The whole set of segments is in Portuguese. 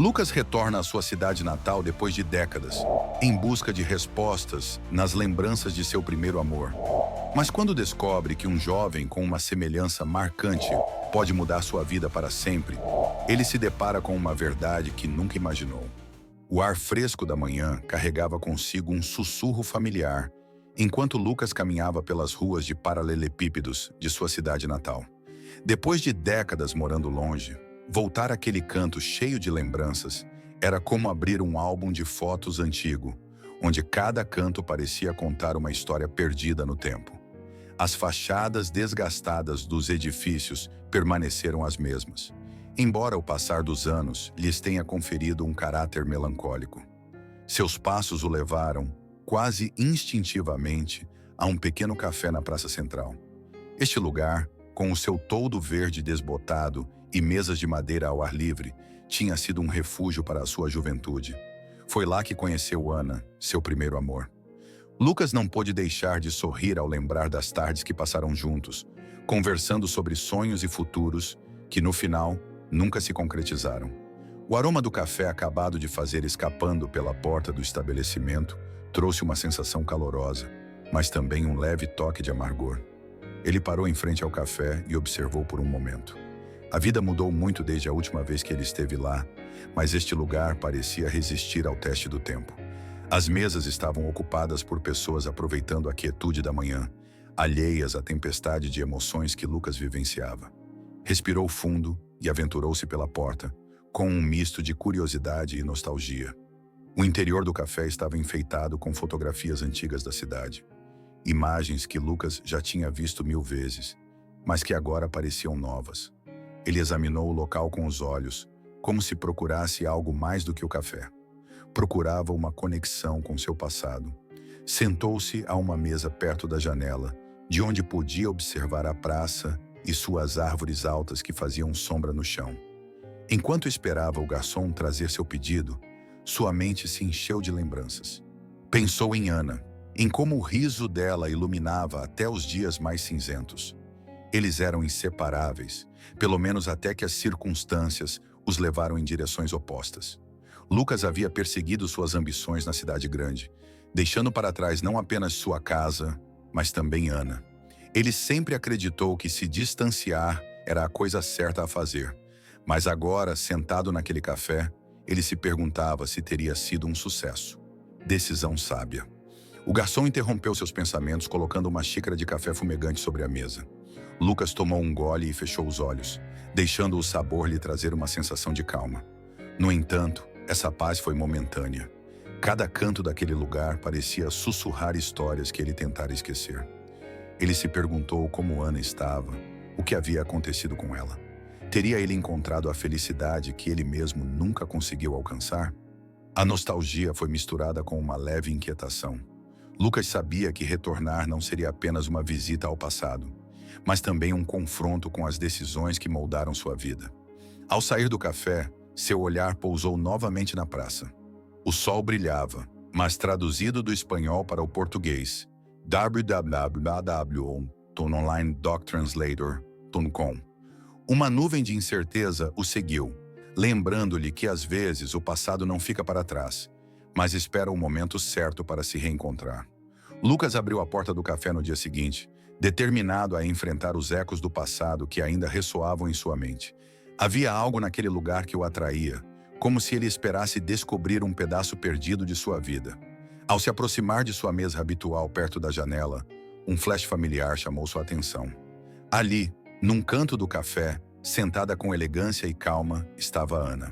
Lucas retorna à sua cidade natal depois de décadas, em busca de respostas nas lembranças de seu primeiro amor. Mas quando descobre que um jovem com uma semelhança marcante pode mudar sua vida para sempre, ele se depara com uma verdade que nunca imaginou. O ar fresco da manhã carregava consigo um sussurro familiar, enquanto Lucas caminhava pelas ruas de paralelepípedos de sua cidade natal. Depois de décadas morando longe, voltar àquele canto cheio de lembranças era como abrir um álbum de fotos antigo, onde cada canto parecia contar uma história perdida no tempo. As fachadas desgastadas dos edifícios permaneceram as mesmas, embora o passar dos anos lhes tenha conferido um caráter melancólico. Seus passos o levaram, quase instintivamente, a um pequeno café na Praça Central. Este lugar, com o seu toldo verde desbotado e mesas de madeira ao ar livre, tinha sido um refúgio para a sua juventude. Foi lá que conheceu Ana, seu primeiro amor. Lucas não pôde deixar de sorrir ao lembrar das tardes que passaram juntos, conversando sobre sonhos e futuros que, no final, nunca se concretizaram. O aroma do café acabado de fazer escapando pela porta do estabelecimento trouxe uma sensação calorosa, mas também um leve toque de amargor. Ele parou em frente ao café e observou por um momento. A vida mudou muito desde a última vez que ele esteve lá, mas este lugar parecia resistir ao teste do tempo. As mesas estavam ocupadas por pessoas aproveitando a quietude da manhã, alheias à tempestade de emoções que Lucas vivenciava. Respirou fundo e aventurou-se pela porta, com um misto de curiosidade e nostalgia. O interior do café estava enfeitado com fotografias antigas da cidade. Imagens que Lucas já tinha visto 1000 vezes, mas que agora pareciam novas. Ele examinou o local com os olhos, como se procurasse algo mais do que o café. Procurava uma conexão com seu passado. Sentou-se a uma mesa perto da janela, de onde podia observar a praça e suas árvores altas que faziam sombra no chão. Enquanto esperava o garçom trazer seu pedido, sua mente se encheu de lembranças. Pensou em Ana, em como o riso dela iluminava até os dias mais cinzentos. Eles eram inseparáveis, pelo menos até que as circunstâncias os levaram em direções opostas. Lucas havia perseguido suas ambições na cidade grande, deixando para trás não apenas sua casa, mas também Ana. Ele sempre acreditou que se distanciar era a coisa certa a fazer, mas agora, sentado naquele café, ele se perguntava se teria sido um sucesso. Decisão sábia. O garçom interrompeu seus pensamentos colocando uma xícara de café fumegante sobre a mesa. Lucas tomou um gole e fechou os olhos, deixando o sabor lhe trazer uma sensação de calma. No entanto, essa paz foi momentânea. Cada canto daquele lugar parecia sussurrar histórias que ele tentara esquecer. Ele se perguntou como Ana estava, o que havia acontecido com ela. Teria ele encontrado a felicidade que ele mesmo nunca conseguiu alcançar? A nostalgia foi misturada com uma leve inquietação. Lucas sabia que retornar não seria apenas uma visita ao passado, mas também um confronto com as decisões que moldaram sua vida. Ao sair do café, seu olhar pousou novamente na praça. O sol brilhava, mas traduzido do espanhol para o português, www.onlinedoctranslator.com. Uma nuvem de incerteza o seguiu, lembrando-lhe que às vezes o passado não fica para trás, mas espera o momento certo para se reencontrar. Lucas abriu a porta do café no dia seguinte, determinado a enfrentar os ecos do passado que ainda ressoavam em sua mente. Havia algo naquele lugar que o atraía, como se ele esperasse descobrir um pedaço perdido de sua vida. Ao se aproximar de sua mesa habitual perto da janela, um flash familiar chamou sua atenção. Ali, num canto do café, sentada com elegância e calma, estava Ana.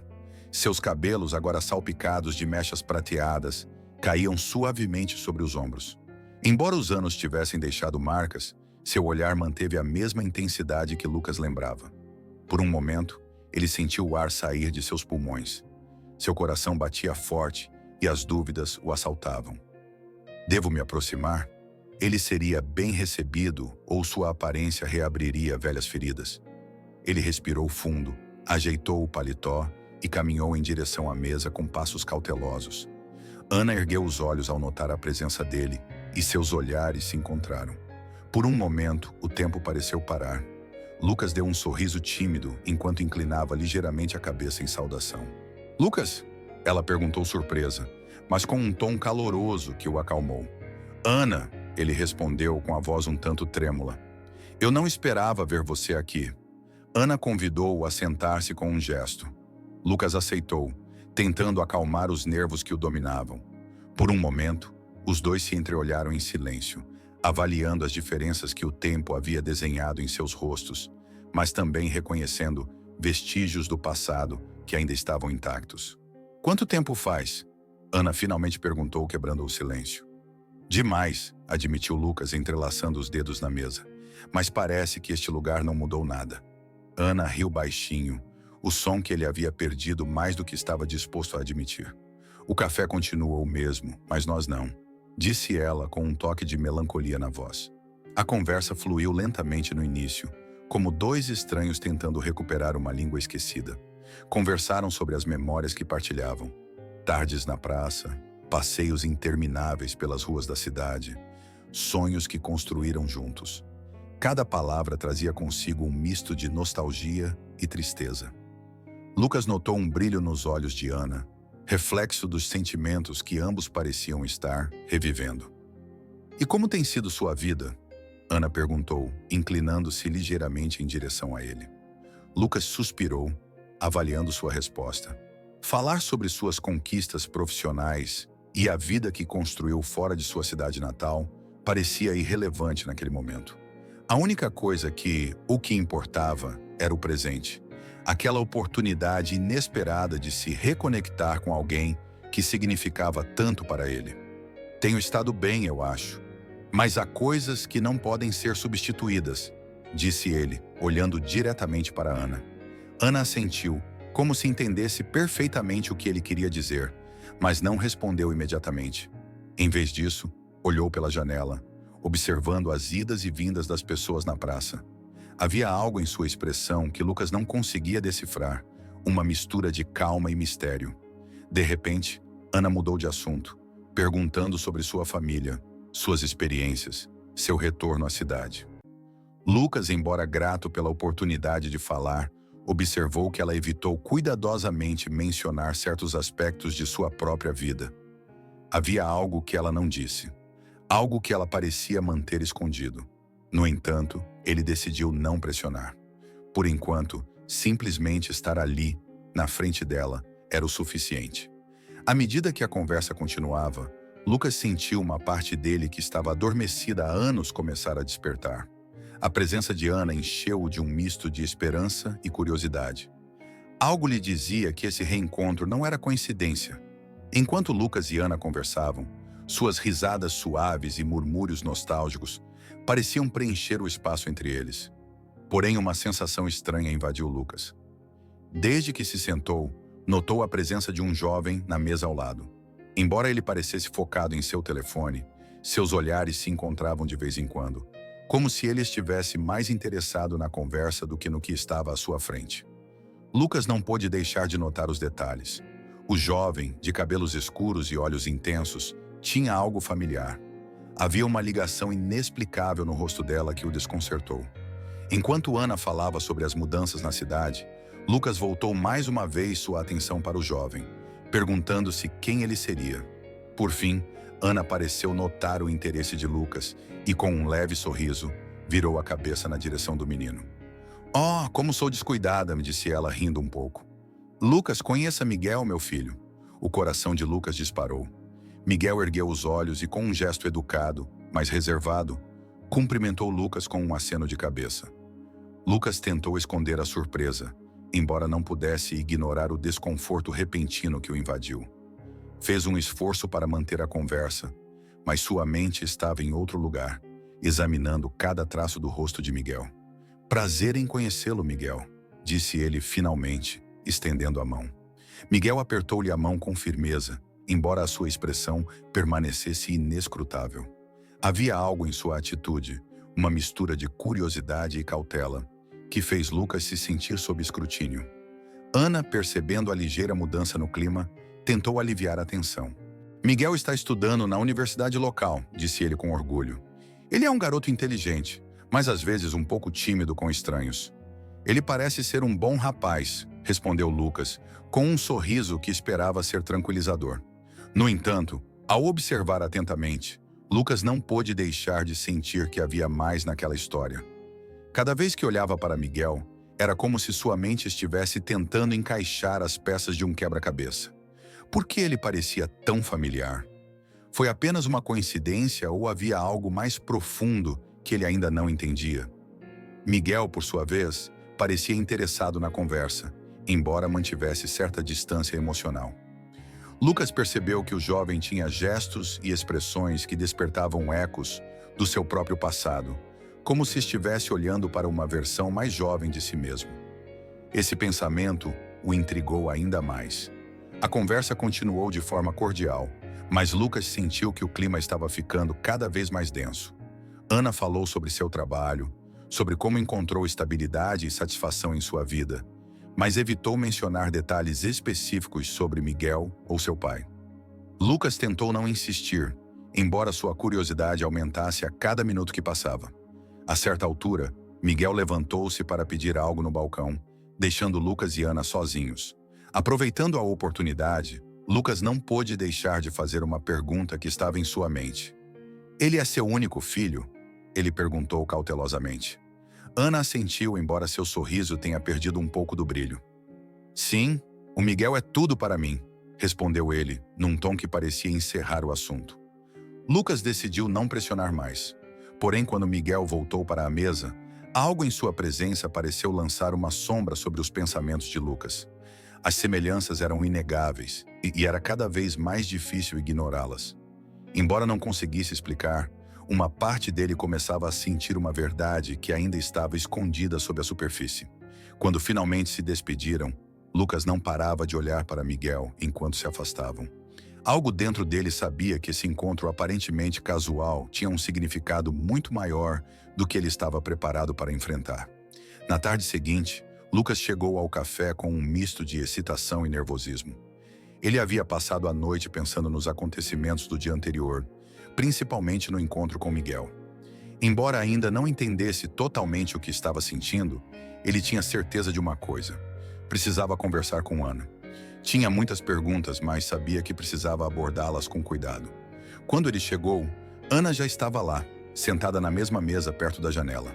Seus cabelos, agora salpicados de mechas prateadas, caíam suavemente sobre os ombros. Embora os anos tivessem deixado marcas, seu olhar manteve a mesma intensidade que Lucas lembrava. Por um momento, ele sentiu o ar sair de seus pulmões. Seu coração batia forte e as dúvidas o assaltavam. Devo me aproximar? Ele seria bem recebido ou sua aparência reabriria velhas feridas? Ele respirou fundo, ajeitou o paletó e caminhou em direção à mesa com passos cautelosos. Ana ergueu os olhos ao notar a presença dele e seus olhares se encontraram. Por um momento, o tempo pareceu parar. Lucas deu um sorriso tímido enquanto inclinava ligeiramente a cabeça em saudação. Lucas? Ela perguntou surpresa, mas com um tom caloroso que o acalmou. Ana, ele respondeu com a voz um tanto trêmula. Eu não esperava ver você aqui. Ana convidou-o a sentar-se com um gesto. Lucas aceitou, tentando acalmar os nervos que o dominavam. Por um momento, os dois se entreolharam em silêncio, avaliando as diferenças que o tempo havia desenhado em seus rostos, mas também reconhecendo vestígios do passado que ainda estavam intactos. Quanto tempo faz? Ana finalmente perguntou, quebrando o silêncio. Demais, admitiu Lucas, entrelaçando os dedos na mesa. Mas parece que este lugar não mudou nada. Ana riu baixinho, o som que ele havia perdido mais do que estava disposto a admitir. O café continua o mesmo, mas nós não, disse ela com um toque de melancolia na voz. A conversa fluiu lentamente no início, como dois estranhos tentando recuperar uma língua esquecida. Conversaram sobre as memórias que partilhavam. Tardes na praça, passeios intermináveis pelas ruas da cidade, sonhos que construíram juntos. Cada palavra trazia consigo um misto de nostalgia e tristeza. Lucas notou um brilho nos olhos de Ana, reflexo dos sentimentos que ambos pareciam estar revivendo. E como tem sido sua vida? Ana perguntou, inclinando-se ligeiramente em direção a ele. Lucas suspirou, avaliando sua resposta. Falar sobre suas conquistas profissionais e a vida que construiu fora de sua cidade natal parecia irrelevante naquele momento. A única coisa que importava era o presente, aquela oportunidade inesperada de se reconectar com alguém que significava tanto para ele. Tenho estado bem, eu acho, mas há coisas que não podem ser substituídas, disse ele, olhando diretamente para Ana. Ana assentiu, como se entendesse perfeitamente o que ele queria dizer, mas não respondeu imediatamente. Em vez disso, olhou pela janela, observando as idas e vindas das pessoas na praça. Havia algo em sua expressão que Lucas não conseguia decifrar, uma mistura de calma e mistério. De repente, Ana mudou de assunto, perguntando sobre sua família, suas experiências, seu retorno à cidade. Lucas, embora grato pela oportunidade de falar, observou que ela evitou cuidadosamente mencionar certos aspectos de sua própria vida. Havia algo que ela não disse, algo que ela parecia manter escondido. No entanto, ele decidiu não pressionar. Por enquanto, simplesmente estar ali, na frente dela, era o suficiente. À medida que a conversa continuava, Lucas sentiu uma parte dele que estava adormecida há anos começar a despertar. A presença de Ana encheu-o de um misto de esperança e curiosidade. Algo lhe dizia que esse reencontro não era coincidência. Enquanto Lucas e Ana conversavam, suas risadas suaves e murmúrios nostálgicos pareciam preencher o espaço entre eles. Porém, uma sensação estranha invadiu Lucas. Desde que se sentou, notou a presença de um jovem na mesa ao lado. Embora ele parecesse focado em seu telefone, seus olhares se encontravam de vez em quando, como se ele estivesse mais interessado na conversa do que no que estava à sua frente. Lucas não pôde deixar de notar os detalhes. O jovem, de cabelos escuros e olhos intensos, tinha algo familiar. Havia uma ligação inexplicável no rosto dela que o desconcertou. Enquanto Ana falava sobre as mudanças na cidade, Lucas voltou mais uma vez sua atenção para o jovem, perguntando-se quem ele seria. Por fim, Ana pareceu notar o interesse de Lucas e, com um leve sorriso, virou a cabeça na direção do menino. "Oh, como sou descuidada", me disse ela, rindo um pouco. "Lucas, conheça Miguel, meu filho." O coração de Lucas disparou. Miguel ergueu os olhos e, com um gesto educado, mas reservado, cumprimentou Lucas com um aceno de cabeça. Lucas tentou esconder a surpresa, embora não pudesse ignorar o desconforto repentino que o invadiu. Fez um esforço para manter a conversa, mas sua mente estava em outro lugar, examinando cada traço do rosto de Miguel. "Prazer em conhecê-lo, Miguel", disse ele finalmente, estendendo a mão. Miguel apertou-lhe a mão com firmeza, embora a sua expressão permanecesse inescrutável. Havia algo em sua atitude, uma mistura de curiosidade e cautela, que fez Lucas se sentir sob escrutínio. Ana, percebendo a ligeira mudança no clima, tentou aliviar a tensão. "Miguel está estudando na universidade local", disse ele com orgulho. "Ele é um garoto inteligente, mas às vezes um pouco tímido com estranhos. Ele parece ser um bom rapaz, respondeu Lucas, com um sorriso que esperava ser tranquilizador. No entanto, ao observar atentamente, Lucas não pôde deixar de sentir que havia mais naquela história. Cada vez que olhava para Miguel, era como se sua mente estivesse tentando encaixar as peças de um quebra-cabeça. Por que ele parecia tão familiar? Foi apenas uma coincidência ou havia algo mais profundo que ele ainda não entendia? Miguel, por sua vez, parecia interessado na conversa, embora mantivesse certa distância emocional. Lucas percebeu que o jovem tinha gestos e expressões que despertavam ecos do seu próprio passado, como se estivesse olhando para uma versão mais jovem de si mesmo. Esse pensamento o intrigou ainda mais. A conversa continuou de forma cordial, mas Lucas sentiu que o clima estava ficando cada vez mais denso. Ana falou sobre seu trabalho, sobre como encontrou estabilidade e satisfação em sua vida, mas evitou mencionar detalhes específicos sobre Miguel ou seu pai. Lucas tentou não insistir, embora sua curiosidade aumentasse a cada minuto que passava. A certa altura, Miguel levantou-se para pedir algo no balcão, deixando Lucas e Ana sozinhos. Aproveitando a oportunidade, Lucas não pôde deixar de fazer uma pergunta que estava em sua mente. "Ele é seu único filho?" ele perguntou cautelosamente. Ana assentiu, embora seu sorriso tenha perdido um pouco do brilho. "Sim, o Miguel é tudo para mim", respondeu ele, num tom que parecia encerrar o assunto. Lucas decidiu não pressionar mais. Porém, quando Miguel voltou para a mesa, algo em sua presença pareceu lançar uma sombra sobre os pensamentos de Lucas. As semelhanças eram inegáveis e era cada vez mais difícil ignorá-las. Embora não conseguisse explicar, uma parte dele começava a sentir uma verdade que ainda estava escondida sob a superfície. Quando finalmente se despediram, Lucas não parava de olhar para Miguel enquanto se afastavam. Algo dentro dele sabia que esse encontro aparentemente casual tinha um significado muito maior do que ele estava preparado para enfrentar. Na tarde seguinte, Lucas chegou ao café com um misto de excitação e nervosismo. Ele havia passado a noite pensando nos acontecimentos do dia anterior, principalmente no encontro com Miguel. Embora ainda não entendesse totalmente o que estava sentindo, ele tinha certeza de uma coisa: precisava conversar com Ana. Tinha muitas perguntas, mas sabia que precisava abordá-las com cuidado. Quando ele chegou, Ana já estava lá, sentada na mesma mesa perto da janela.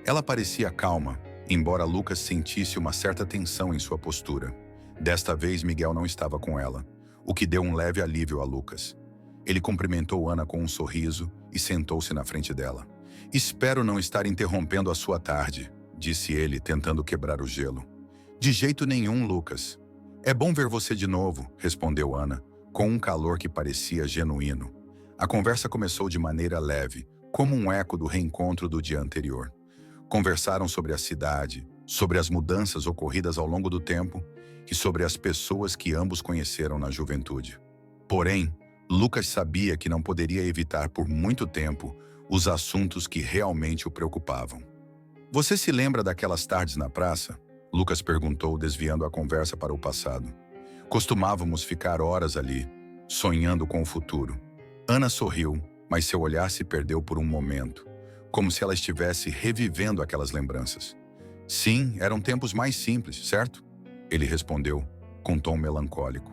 Ela parecia calma, embora Lucas sentisse uma certa tensão em sua postura. Desta vez, Miguel não estava com ela, o que deu um leve alívio a Lucas. Ele cumprimentou Ana com um sorriso e sentou-se na frente dela. "Espero não estar interrompendo a sua tarde", disse ele, tentando quebrar o gelo. "De jeito nenhum, Lucas." "É bom ver você de novo", respondeu Ana, com um calor que parecia genuíno. A conversa começou de maneira leve, como um eco do reencontro do dia anterior. Conversaram sobre a cidade, sobre as mudanças ocorridas ao longo do tempo e sobre as pessoas que ambos conheceram na juventude. Porém, Lucas sabia que não poderia evitar por muito tempo os assuntos que realmente o preocupavam. "Você se lembra daquelas tardes na praça?" Lucas perguntou, desviando a conversa para o passado. "Costumávamos ficar horas ali, sonhando com o futuro." Ana sorriu, mas seu olhar se perdeu por um momento, como se ela estivesse revivendo aquelas lembranças. "Sim, eram tempos mais simples, certo?" ele respondeu, com tom melancólico.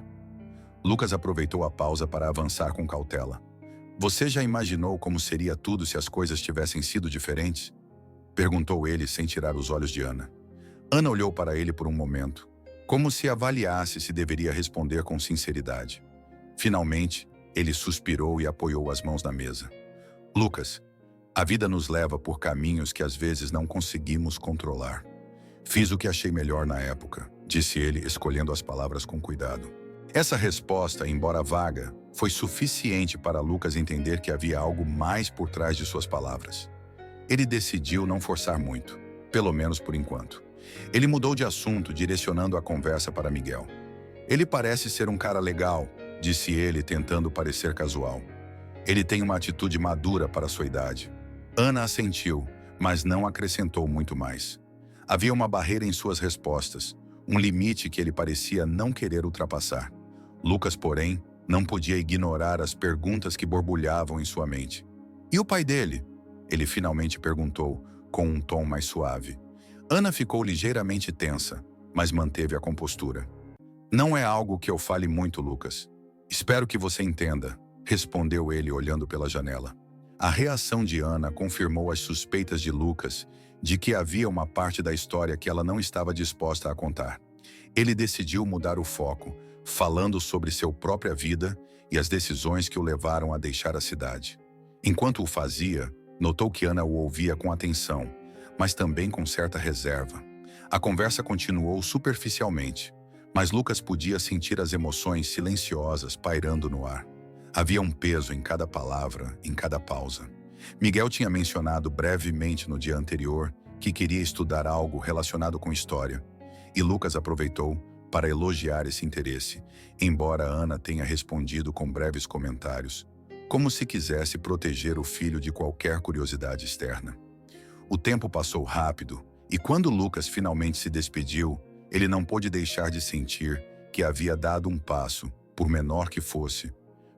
Lucas aproveitou a pausa para avançar com cautela. "Você já imaginou como seria tudo se as coisas tivessem sido diferentes?" perguntou ele sem tirar os olhos de Ana. Ana olhou para ele por um momento, como se avaliasse se deveria responder com sinceridade. Finalmente, ele suspirou e apoiou as mãos na mesa. "Lucas, a vida nos leva por caminhos que às vezes não conseguimos controlar. Fiz o que achei melhor na época", disse ele, escolhendo as palavras com cuidado. Essa resposta, embora vaga, foi suficiente para Lucas entender que havia algo mais por trás de suas palavras. Ele decidiu não forçar muito, pelo menos por enquanto. Ele mudou de assunto, direcionando a conversa para Miguel. "Ele parece ser um cara legal", disse ele, tentando parecer casual. "Ele tem uma atitude madura para sua idade." Ana assentiu, mas não acrescentou muito mais. Havia uma barreira em suas respostas, um limite que ele parecia não querer ultrapassar. Lucas, porém, não podia ignorar as perguntas que borbulhavam em sua mente. "E o pai dele?" ele finalmente perguntou, com um tom mais suave. Ana ficou ligeiramente tensa, mas manteve a compostura. Não é algo que eu fale muito, Lucas. Espero que você entenda, respondeu ele olhando pela janela. A reação de Ana confirmou as suspeitas de Lucas de que havia uma parte da história que ela não estava disposta a contar. Ele decidiu mudar o foco, falando sobre sua própria vida e as decisões que o levaram a deixar a cidade. Enquanto o fazia, notou que Ana o ouvia com atenção, mas também com certa reserva. A conversa continuou superficialmente, mas Lucas podia sentir as emoções silenciosas pairando no ar. Havia um peso em cada palavra, em cada pausa. Miguel tinha mencionado brevemente no dia anterior que queria estudar algo relacionado com história, e Lucas aproveitou para elogiar esse interesse, embora Ana tenha respondido com breves comentários, como se quisesse proteger o filho de qualquer curiosidade externa. O tempo passou rápido, e quando Lucas finalmente se despediu, ele não pôde deixar de sentir que havia dado um passo, por menor que fosse,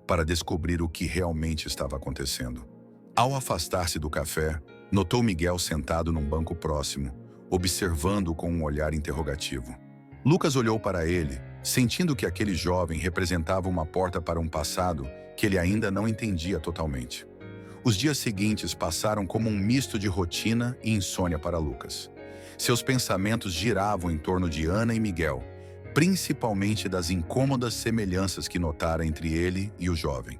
para descobrir o que realmente estava acontecendo. Ao afastar-se do café, notou Miguel sentado num banco próximo, observando-o com um olhar interrogativo. Lucas olhou para ele, sentindo que aquele jovem representava uma porta para um passado que ele ainda não entendia totalmente. Os dias seguintes passaram como um misto de rotina e insônia para Lucas. Seus pensamentos giravam em torno de Ana e Miguel, principalmente das incômodas semelhanças que notara entre ele e o jovem.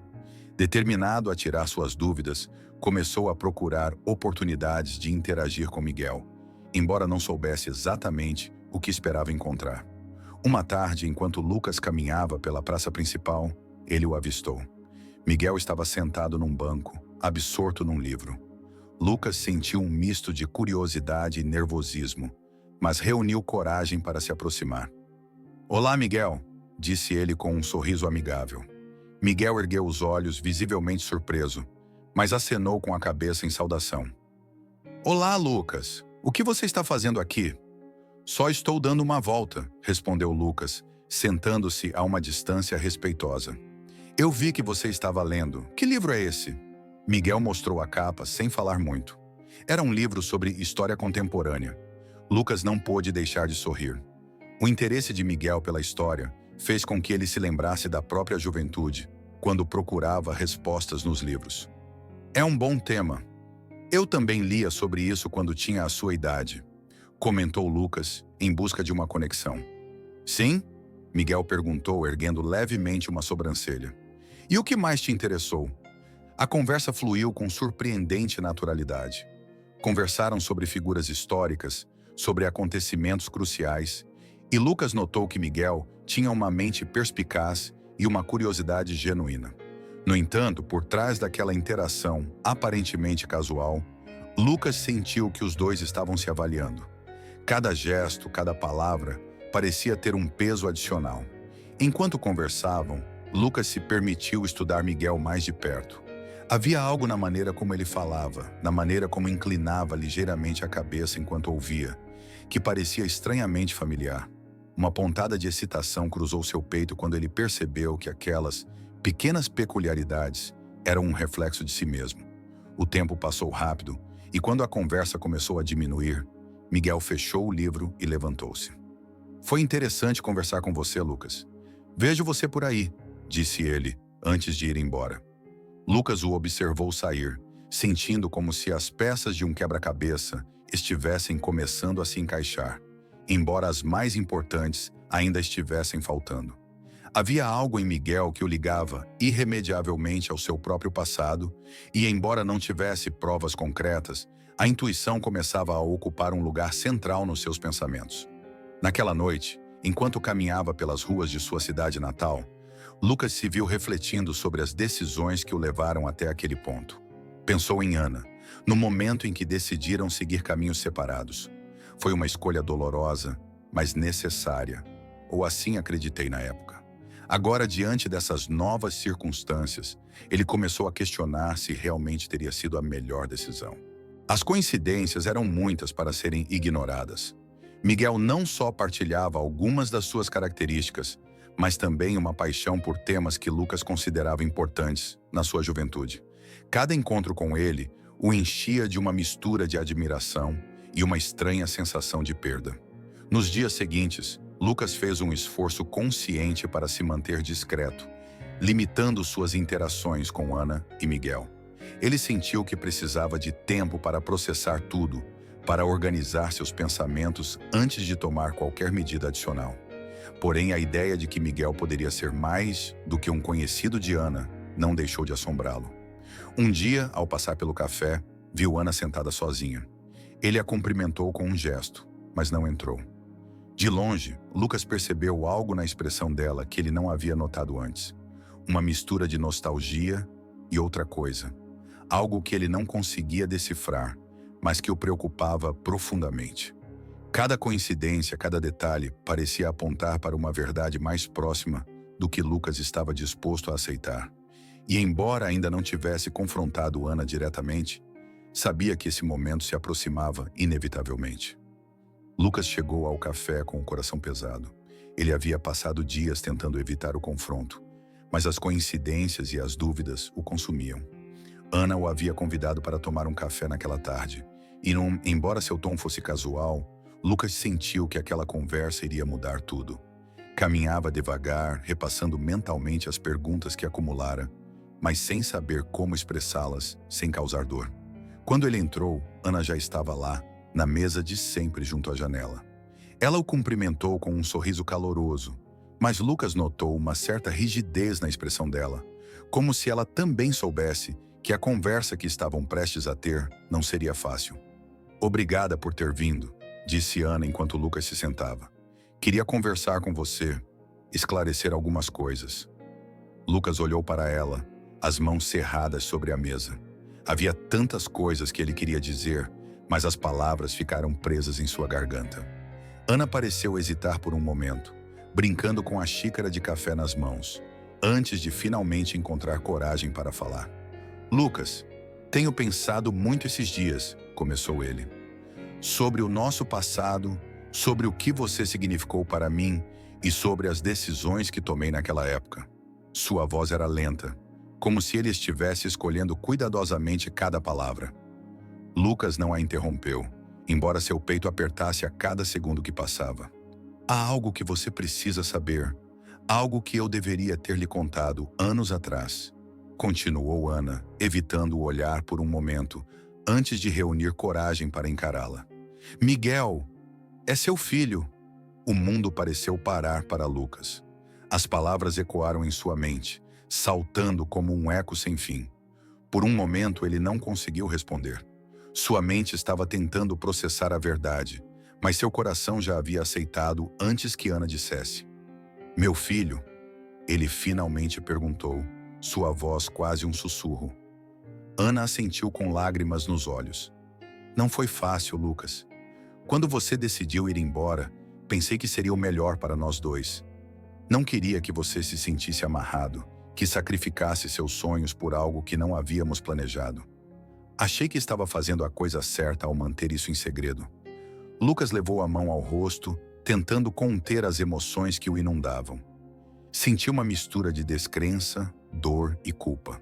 Determinado a tirar suas dúvidas, começou a procurar oportunidades de interagir com Miguel, embora não soubesse exatamente o que esperava encontrar. Uma tarde, enquanto Lucas caminhava pela praça principal, ele o avistou. Miguel estava sentado num banco, absorto num livro. Lucas sentiu um misto de curiosidade e nervosismo, mas reuniu coragem para se aproximar. "Olá, Miguel", disse ele com um sorriso amigável. Miguel ergueu os olhos, visivelmente surpreso, mas acenou com a cabeça em saudação. "Olá, Lucas. O que você está fazendo aqui?" "Só estou dando uma volta", respondeu Lucas, sentando-se a uma distância respeitosa. "Eu vi que você estava lendo. Que livro é esse?" Miguel mostrou a capa sem falar muito. Era um livro sobre história contemporânea. Lucas não pôde deixar de sorrir. O interesse de Miguel pela história fez com que ele se lembrasse da própria juventude, quando procurava respostas nos livros. "É um bom tema. Eu também lia sobre isso quando tinha a sua idade", comentou Lucas, em busca de uma conexão. "Sim?", Miguel perguntou, erguendo levemente uma sobrancelha. "E o que mais te interessou?" A conversa fluiu com surpreendente naturalidade. Conversaram sobre figuras históricas, sobre acontecimentos cruciais, e Lucas notou que Miguel tinha uma mente perspicaz e uma curiosidade genuína. No entanto, por trás daquela interação aparentemente casual, Lucas sentiu que os dois estavam se avaliando. Cada gesto, cada palavra, parecia ter um peso adicional. Enquanto conversavam, Lucas se permitiu estudar Miguel mais de perto. Havia algo na maneira como ele falava, na maneira como inclinava ligeiramente a cabeça enquanto ouvia, que parecia estranhamente familiar. Uma pontada de excitação cruzou seu peito quando ele percebeu que aquelas pequenas peculiaridades eram um reflexo de si mesmo. O tempo passou rápido, e quando a conversa começou a diminuir, Miguel fechou o livro e levantou-se. "Foi interessante conversar com você, Lucas. Vejo você por aí", disse ele, antes de ir embora. Lucas o observou sair, sentindo como se as peças de um quebra-cabeça estivessem começando a se encaixar, embora as mais importantes ainda estivessem faltando. Havia algo em Miguel que o ligava irremediavelmente ao seu próprio passado, e embora não tivesse provas concretas, a intuição começava a ocupar um lugar central nos seus pensamentos. Naquela noite, enquanto caminhava pelas ruas de sua cidade natal, Lucas se viu refletindo sobre as decisões que o levaram até aquele ponto. Pensou em Ana, no momento em que decidiram seguir caminhos separados. Foi uma escolha dolorosa, mas necessária, ou assim acreditei na época. Agora, diante dessas novas circunstâncias, ele começou a questionar se realmente teria sido a melhor decisão. As coincidências eram muitas para serem ignoradas. Miguel não só partilhava algumas das suas características, mas também uma paixão por temas que Lucas considerava importantes na sua juventude. Cada encontro com ele o enchia de uma mistura de admiração e uma estranha sensação de perda. Nos dias seguintes, Lucas fez um esforço consciente para se manter discreto, limitando suas interações com Ana e Miguel. Ele sentiu que precisava de tempo para processar tudo, para organizar seus pensamentos antes de tomar qualquer medida adicional. Porém, a ideia de que Miguel poderia ser mais do que um conhecido de Ana não deixou de assombrá-lo. Um dia, ao passar pelo café, viu Ana sentada sozinha. Ele a cumprimentou com um gesto, mas não entrou. De longe, Lucas percebeu algo na expressão dela que ele não havia notado antes. Uma mistura de nostalgia e outra coisa. Algo que ele não conseguia decifrar, mas que o preocupava profundamente. Cada coincidência, cada detalhe parecia apontar para uma verdade mais próxima do que Lucas estava disposto a aceitar. E embora ainda não tivesse confrontado Ana diretamente, sabia que esse momento se aproximava inevitavelmente. Lucas chegou ao café com o coração pesado. Ele havia passado dias tentando evitar o confronto, mas as coincidências e as dúvidas o consumiam. Ana o havia convidado para tomar um café naquela tarde, e embora seu tom fosse casual, Lucas sentiu que aquela conversa iria mudar tudo. Caminhava devagar, repassando mentalmente as perguntas que acumulara, mas sem saber como expressá-las sem causar dor. Quando ele entrou, Ana já estava lá, na mesa de sempre junto à janela. Ela o cumprimentou com um sorriso caloroso, mas Lucas notou uma certa rigidez na expressão dela, como se ela também soubesse que a conversa que estavam prestes a ter não seria fácil. "Obrigada por ter vindo", disse Ana enquanto Lucas se sentava. "Queria conversar com você, esclarecer algumas coisas." Lucas olhou para ela, as mãos cerradas sobre a mesa. Havia tantas coisas que ele queria dizer, mas as palavras ficaram presas em sua garganta. Ana pareceu hesitar por um momento, brincando com a xícara de café nas mãos, antes de finalmente encontrar coragem para falar. "Lucas, tenho pensado muito esses dias", começou ele. "Sobre o nosso passado, sobre o que você significou para mim e sobre as decisões que tomei naquela época." Sua voz era lenta, como se ele estivesse escolhendo cuidadosamente cada palavra. Lucas não a interrompeu, embora seu peito apertasse a cada segundo que passava. "Há algo que você precisa saber, algo que eu deveria ter lhe contado anos atrás", continuou Ana, evitando o olhar por um momento, antes de reunir coragem para encará-la. "Miguel é seu filho." O mundo pareceu parar para Lucas. As palavras ecoaram em sua mente, saltando como um eco sem fim. Por um momento ele não conseguiu responder. Sua mente estava tentando processar a verdade, mas seu coração já havia aceitado antes que Ana dissesse. "Meu filho?" Ele finalmente perguntou, sua voz quase um sussurro. Ana assentiu com lágrimas nos olhos. "Não foi fácil, Lucas. Quando você decidiu ir embora, pensei que seria o melhor para nós dois. Não queria que você se sentisse amarrado, que sacrificasse seus sonhos por algo que não havíamos planejado. Achei que estava fazendo a coisa certa ao manter isso em segredo." Lucas levou a mão ao rosto, tentando conter as emoções que o inundavam. Sentiu uma mistura de descrença, dor e culpa.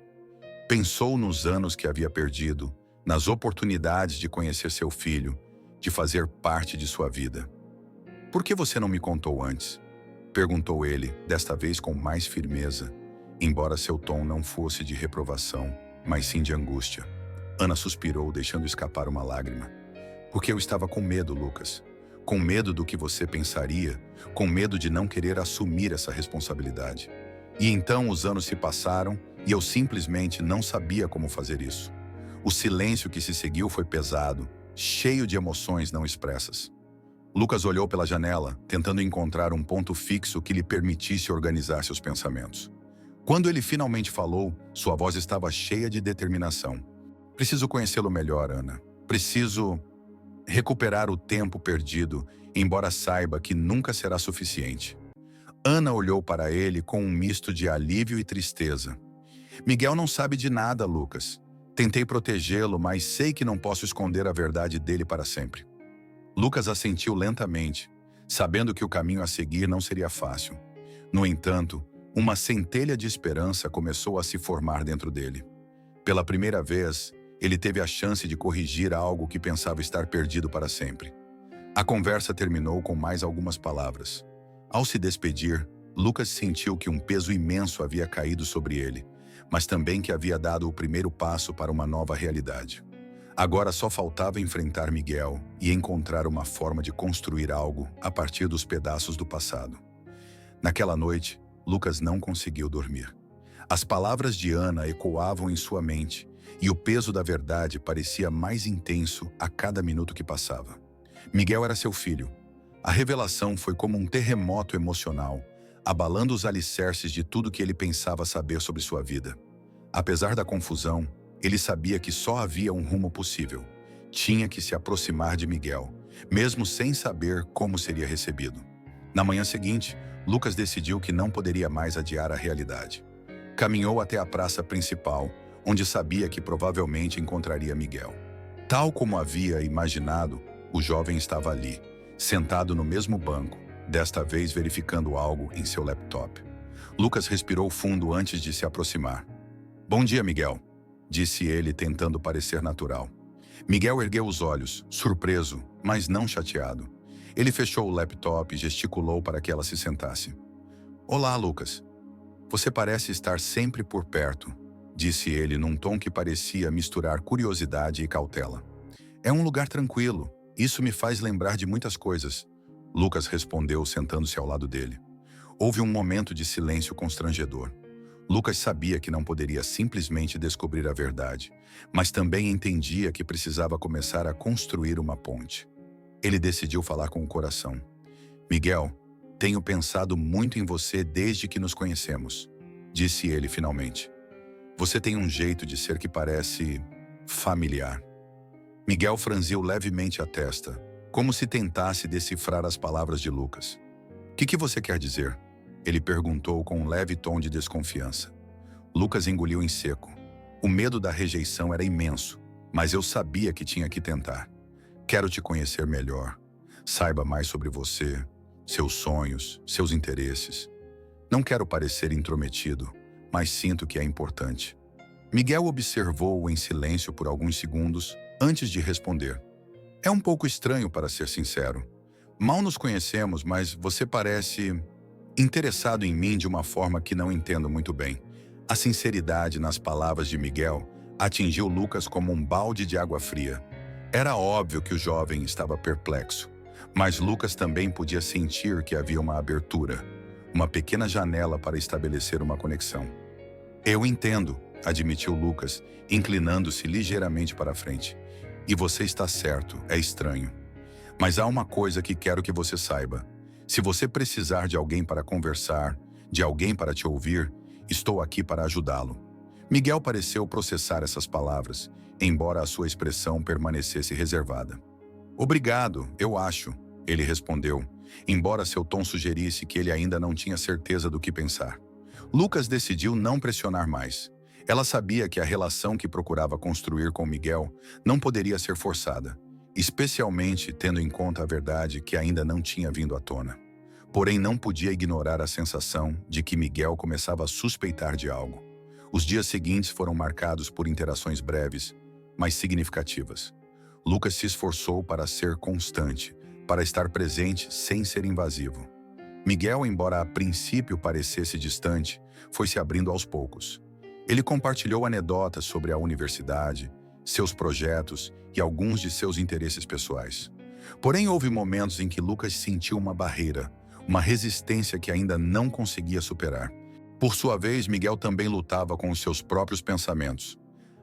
Pensou nos anos que havia perdido, nas oportunidades de conhecer seu filho, de fazer parte de sua vida. "Por que você não me contou antes?" perguntou ele, desta vez com mais firmeza, embora seu tom não fosse de reprovação, mas sim de angústia. Ana suspirou, deixando escapar uma lágrima. "Porque eu estava com medo, Lucas. Com medo do que você pensaria, com medo de não querer assumir essa responsabilidade. E então os anos se passaram e eu simplesmente não sabia como fazer isso. O silêncio que se seguiu foi pesado, cheio de emoções não expressas." Lucas olhou pela janela, tentando encontrar um ponto fixo que lhe permitisse organizar seus pensamentos. Quando ele finalmente falou, sua voz estava cheia de determinação. "Preciso conhecê-lo melhor, Ana. Preciso recuperar o tempo perdido, embora saiba que nunca será suficiente." Ana olhou para ele com um misto de alívio e tristeza. "Miguel não sabe de nada, Lucas. Tentei protegê-lo, mas sei que não posso esconder a verdade dele para sempre." Lucas assentiu lentamente, sabendo que o caminho a seguir não seria fácil. No entanto, uma centelha de esperança começou a se formar dentro dele. Pela primeira vez, ele teve a chance de corrigir algo que pensava estar perdido para sempre. A conversa terminou com mais algumas palavras. Ao se despedir, Lucas sentiu que um peso imenso havia caído sobre ele, mas também que havia dado o primeiro passo para uma nova realidade. Agora só faltava enfrentar Miguel e encontrar uma forma de construir algo a partir dos pedaços do passado. Naquela noite, Lucas não conseguiu dormir. As palavras de Ana ecoavam em sua mente e o peso da verdade parecia mais intenso a cada minuto que passava. Miguel era seu filho. A revelação foi como um terremoto emocional, abalando os alicerces de tudo que ele pensava saber sobre sua vida. Apesar da confusão, ele sabia que só havia um rumo possível. Tinha que se aproximar de Miguel, mesmo sem saber como seria recebido. Na manhã seguinte, Lucas decidiu que não poderia mais adiar a realidade. Caminhou até a praça principal, onde sabia que provavelmente encontraria Miguel. Tal como havia imaginado, o jovem estava ali, sentado no mesmo banco, desta vez verificando algo em seu laptop. Lucas respirou fundo antes de se aproximar. "Bom dia, Miguel", disse ele, tentando parecer natural. Miguel ergueu os olhos, surpreso, mas não chateado. Ele fechou o laptop e gesticulou para que ela se sentasse. "Olá, Lucas. Você parece estar sempre por perto", disse ele num tom que parecia misturar curiosidade e cautela. "É um lugar tranquilo. Isso me faz lembrar de muitas coisas", Lucas respondeu, sentando-se ao lado dele. Houve um momento de silêncio constrangedor. Lucas sabia que não poderia simplesmente descobrir a verdade, mas também entendia que precisava começar a construir uma ponte. Ele decidiu falar com o coração. "Miguel, tenho pensado muito em você desde que nos conhecemos", disse ele finalmente. "Você tem um jeito de ser que parece familiar." Miguel franziu levemente a testa, como se tentasse decifrar as palavras de Lucas. "O que você quer dizer?" ele perguntou com um leve tom de desconfiança. Lucas engoliu em seco. O medo da rejeição era imenso, mas eu sabia que tinha que tentar. "Quero te conhecer melhor. Saiba mais sobre você, seus sonhos, seus interesses. Não quero parecer intrometido, mas sinto que é importante." Miguel observou-o em silêncio por alguns segundos antes de responder. "É um pouco estranho, para ser sincero. Mal nos conhecemos, mas você parece interessado em mim de uma forma que não entendo muito bem." A sinceridade nas palavras de Miguel atingiu Lucas como um balde de água fria. Era óbvio que o jovem estava perplexo, mas Lucas também podia sentir que havia uma abertura, uma pequena janela para estabelecer uma conexão. "Eu entendo", admitiu Lucas, inclinando-se ligeiramente para a frente. "E você está certo, é estranho. Mas há uma coisa que quero que você saiba. Se você precisar de alguém para conversar, de alguém para te ouvir, estou aqui para ajudá-lo." Miguel pareceu processar essas palavras, embora a sua expressão permanecesse reservada. "Obrigado, eu acho", ele respondeu, embora seu tom sugerisse que ele ainda não tinha certeza do que pensar. Lucas decidiu não pressionar mais. Ela sabia que a relação que procurava construir com Miguel não poderia ser forçada, especialmente tendo em conta a verdade que ainda não tinha vindo à tona. Porém, não podia ignorar a sensação de que Miguel começava a suspeitar de algo. Os dias seguintes foram marcados por interações breves, mas significativas. Lucas se esforçou para ser constante, para estar presente sem ser invasivo. Miguel, embora a princípio parecesse distante, foi se abrindo aos poucos. Ele compartilhou anedotas sobre a universidade, seus projetos e alguns de seus interesses pessoais. Porém, houve momentos em que Lucas sentiu uma barreira, uma resistência que ainda não conseguia superar. Por sua vez, Miguel também lutava com os seus próprios pensamentos.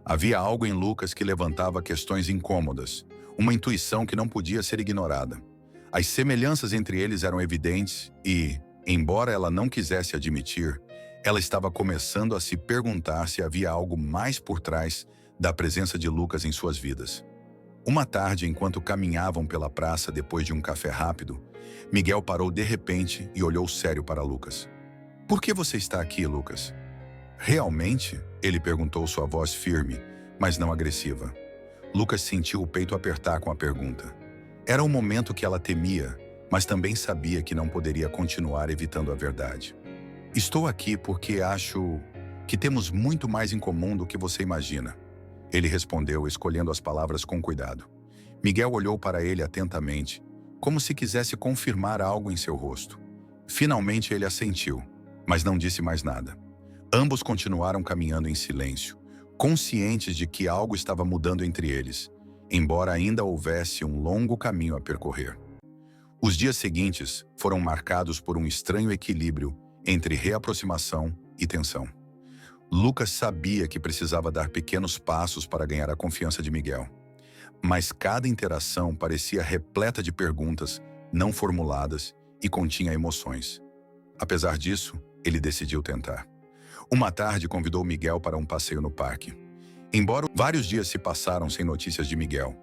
Havia algo em Lucas que levantava questões incômodas, uma intuição que não podia ser ignorada. As semelhanças entre eles eram evidentes e, embora ela não quisesse admitir, ela estava começando a se perguntar se havia algo mais por trás da presença de Lucas em suas vidas. Uma tarde, enquanto caminhavam pela praça depois de um café rápido, Miguel parou de repente e olhou sério para Lucas. "Por que você está aqui, Lucas?" "Realmente?", ele perguntou, sua voz firme, mas não agressiva. Lucas sentiu o peito apertar com a pergunta. Era um momento que ela temia, mas também sabia que não poderia continuar evitando a verdade. "Estou aqui porque acho que temos muito mais em comum do que você imagina", ele respondeu, escolhendo as palavras com cuidado. Miguel olhou para ele atentamente, como se quisesse confirmar algo em seu rosto. Finalmente ele assentiu, mas não disse mais nada. Ambos continuaram caminhando em silêncio, conscientes de que algo estava mudando entre eles, embora ainda houvesse um longo caminho a percorrer. Os dias seguintes foram marcados por um estranho equilíbrio entre reaproximação e tensão. Lucas sabia que precisava dar pequenos passos para ganhar a confiança de Miguel, mas cada interação parecia repleta de perguntas não formuladas e continha emoções. Apesar disso, ele decidiu tentar. Uma tarde convidou Miguel para um passeio no parque. Embora vários dias se passaram sem notícias de Miguel,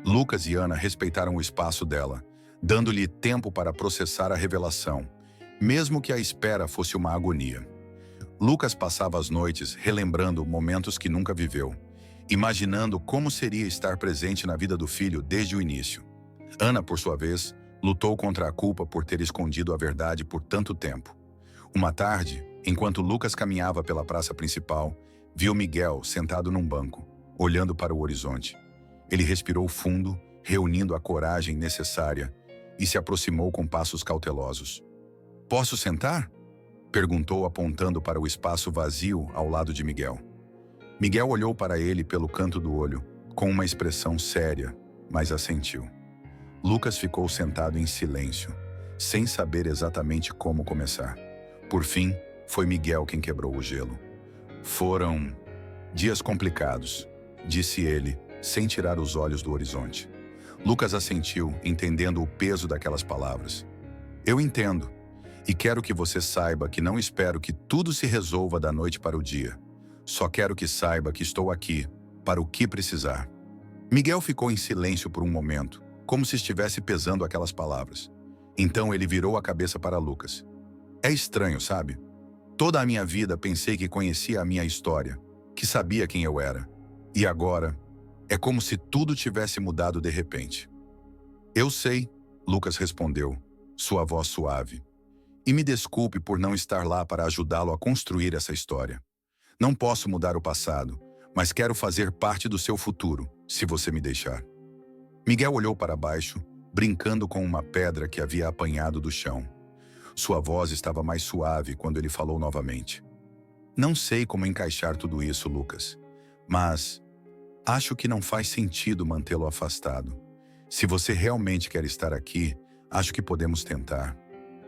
Lucas e Ana respeitaram o espaço dela, dando-lhe tempo para processar a revelação, mesmo que a espera fosse uma agonia. Lucas passava as noites relembrando momentos que nunca viveu, imaginando como seria estar presente na vida do filho desde o início. Ana, por sua vez, lutou contra a culpa por ter escondido a verdade por tanto tempo. Uma tarde, enquanto Lucas caminhava pela praça principal, viu Miguel sentado num banco, olhando para o horizonte. Ele respirou fundo, reunindo a coragem necessária, e se aproximou com passos cautelosos. "Posso sentar?" perguntou, apontando para o espaço vazio ao lado de Miguel. Miguel olhou para ele pelo canto do olho, com uma expressão séria, mas assentiu. Lucas ficou sentado em silêncio, sem saber exatamente como começar. Por fim, foi Miguel quem quebrou o gelo. "Foram dias complicados", disse ele, sem tirar os olhos do horizonte. Lucas assentiu, entendendo o peso daquelas palavras. "Eu entendo, e quero que você saiba que não espero que tudo se resolva da noite para o dia. Só quero que saiba que estou aqui, para o que precisar." Miguel ficou em silêncio por um momento, como se estivesse pesando aquelas palavras. Então ele virou a cabeça para Lucas. "É estranho, sabe? Toda a minha vida pensei que conhecia a minha história, que sabia quem eu era. E agora, é como se tudo tivesse mudado de repente." "Eu sei", Lucas respondeu, sua voz suave. "E me desculpe por não estar lá para ajudá-lo a construir essa história. Não posso mudar o passado, mas quero fazer parte do seu futuro, se você me deixar." Miguel olhou para baixo, brincando com uma pedra que havia apanhado do chão. Sua voz estava mais suave quando ele falou novamente. "Não sei como encaixar tudo isso, Lucas, mas acho que não faz sentido mantê-lo afastado. Se você realmente quer estar aqui, acho que podemos tentar."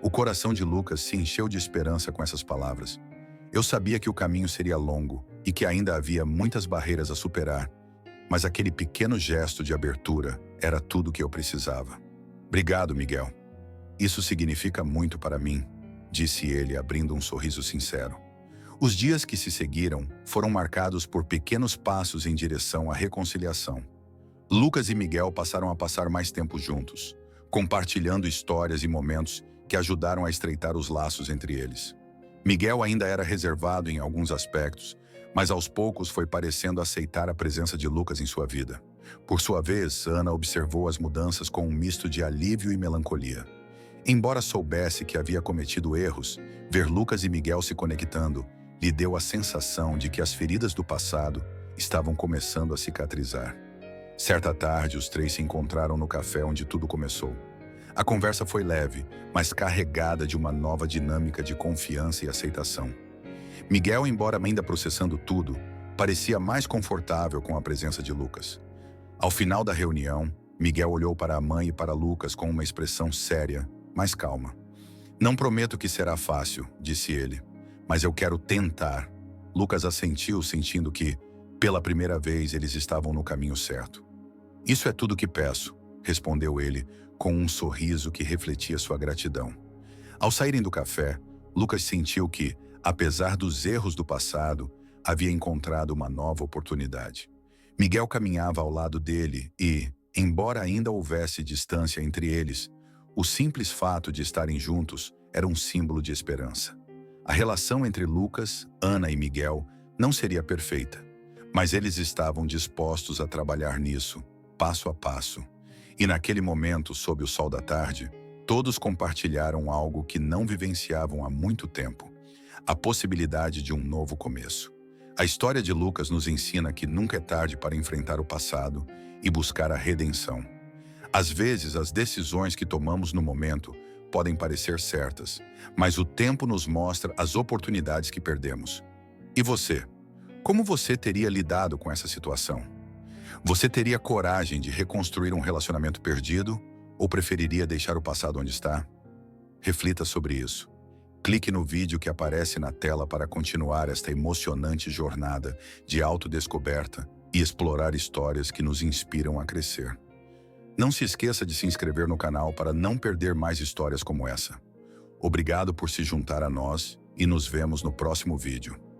O coração de Lucas se encheu de esperança com essas palavras. Eu sabia que o caminho seria longo e que ainda havia muitas barreiras a superar, mas aquele pequeno gesto de abertura era tudo o que eu precisava. "Obrigado, Miguel. Isso significa muito para mim", disse ele, abrindo um sorriso sincero. Os dias que se seguiram foram marcados por pequenos passos em direção à reconciliação. Lucas e Miguel passaram a passar mais tempo juntos, compartilhando histórias e momentos que ajudaram a estreitar os laços entre eles. Miguel ainda era reservado em alguns aspectos, mas aos poucos foi parecendo aceitar a presença de Lucas em sua vida. Por sua vez, Ana observou as mudanças com um misto de alívio e melancolia. Embora soubesse que havia cometido erros, ver Lucas e Miguel se conectando lhe deu a sensação de que as feridas do passado estavam começando a cicatrizar. Certa tarde, os três se encontraram no café onde tudo começou. A conversa foi leve, mas carregada de uma nova dinâmica de confiança e aceitação. Miguel, embora ainda processando tudo, parecia mais confortável com a presença de Lucas. Ao final da reunião, Miguel olhou para a mãe e para Lucas com uma expressão séria, mas calma. "Não prometo que será fácil", disse ele, "mas eu quero tentar." Lucas assentiu, sentindo que, pela primeira vez, eles estavam no caminho certo. "Isso é tudo que peço", respondeu ele, com um sorriso que refletia sua gratidão. Ao saírem do café, Lucas sentiu que, apesar dos erros do passado, havia encontrado uma nova oportunidade. Miguel caminhava ao lado dele e, embora ainda houvesse distância entre eles, o simples fato de estarem juntos era um símbolo de esperança. A relação entre Lucas, Ana e Miguel não seria perfeita, mas eles estavam dispostos a trabalhar nisso, passo a passo. E naquele momento, sob o sol da tarde, todos compartilharam algo que não vivenciavam há muito tempo: a possibilidade de um novo começo. A história de Lucas nos ensina que nunca é tarde para enfrentar o passado e buscar a redenção. Às vezes, as decisões que tomamos no momento podem parecer certas, mas o tempo nos mostra as oportunidades que perdemos. E você? Como você teria lidado com essa situação? Você teria coragem de reconstruir um relacionamento perdido ou preferiria deixar o passado onde está? Reflita sobre isso. Clique no vídeo que aparece na tela para continuar esta emocionante jornada de autodescoberta e explorar histórias que nos inspiram a crescer. Não se esqueça de se inscrever no canal para não perder mais histórias como essa. Obrigado por se juntar a nós e nos vemos no próximo vídeo.